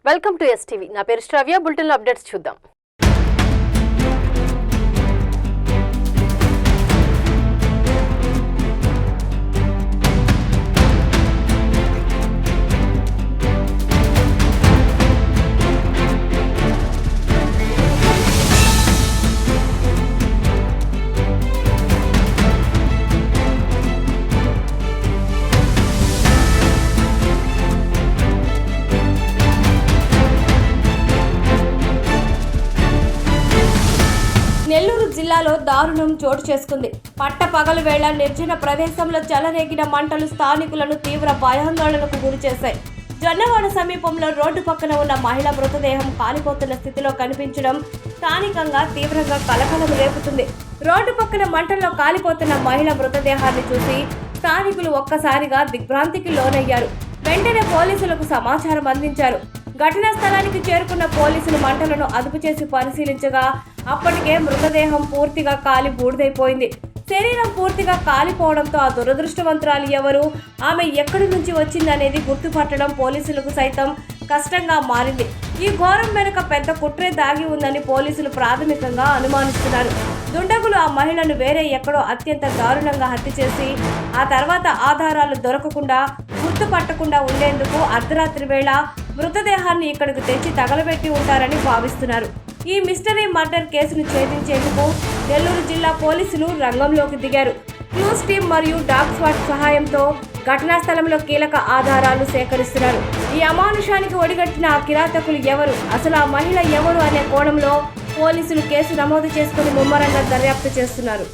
Welcome to STV. నా పేరు శ్రావ్య. Bulletin updates చూద్దాం. నెల్లూరు జిల్లాలో దారుణం చోటు చేసుకుంది. పట్టపగలు వేళ నిర్జన ప్రదేశంలో చెలరేగిన మంటలు స్థానికులను తీవ్ర భయాందోళనకు గురి చేశాయి. జొన్నవాడ సమీపంలో రోడ్డు పక్కన ఉన్న మహిళ మృతదేహం కాలిపోతున్న స్థితిలో కనిపించడం స్థానికంగా తీవ్రంగా కలకలం రేపుతుంది. రోడ్డు పక్కన మంటల్లో కాలిపోతున్న మహిళ మృతదేహాన్ని చూసి స్థానికులు ఒక్కసారిగా దిగ్భ్రాంతికి లోనయ్యారు. వెంటనే పోలీసులకు సమాచారం అందించారు. ఘటనా స్థలానికి చేరుకున్న పోలీసులు మంటలను అదుపు చేసి పరిశీలించగా అప్పటికే మృతదేహం పూర్తిగా కాలి బూడిదైపోయింది. శరీరం పూర్తిగా కాలిపోవడంతో ఆ దురదృష్టవంతురాలు ఎవరు, ఆమె ఎక్కడి నుంచి వచ్చిందనేది గుర్తుపట్టడం పోలీసులకు సైతం కష్టంగా మారింది. ఈ ఘోరం వెనుక పెద్ద కుట్రే దాగి ఉందని పోలీసులు ప్రాథమికంగా అనుమానిస్తున్నారు. దుండగులు ఆ మహిళను వేరే ఎక్కడో అత్యంత దారుణంగా హత్య చేసి ఆ తర్వాత ఆధారాలు దొరకకుండా గుర్తుపట్టకుండా ఉండేందుకు అర్ధరాత్రి వేళ మృతదేహాన్ని ఇక్కడికి తెచ్చి తగలబెట్టి ఉంటారని భావిస్తున్నారు. ఈ మిస్టరీ మర్డర్ కేసును ఛేదించేందుకు నెల్లూరు జిల్లా పోలీసులు రంగంలోకి దిగారు. క్లూస్ టీమ్ మరియు డాగ్ స్క్వాడ్ సహాయంతో ఘటనా స్థలంలో కీలక ఆధారాలు సేకరిస్తున్నారు. ఈ అమానుషానికి ఒడిగట్టిన ఆ కిరాతకులు ఎవరు, అసలు ఆ మహిళ ఎవరు అనే కోణంలో పోలీసులు కేసు నమోదు చేసుకుని ముమ్మరంగా దర్యాప్తు చేస్తున్నారు.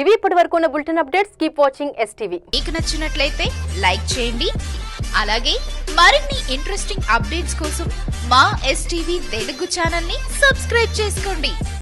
ఇవి ఇప్పటివరకు ఉన్న bulletin updates. Keep watching STV. మీకు నచ్చినట్లయితే లైక్ చేయండి. అలాగే మరిన్ని ఇంట్రెస్టింగ్ అప్డేట్స్ కోసం మా ఎస్టీవీ తెలుగు ఛానల్ ని సబ్స్క్రైబ్ చేసుకోండి.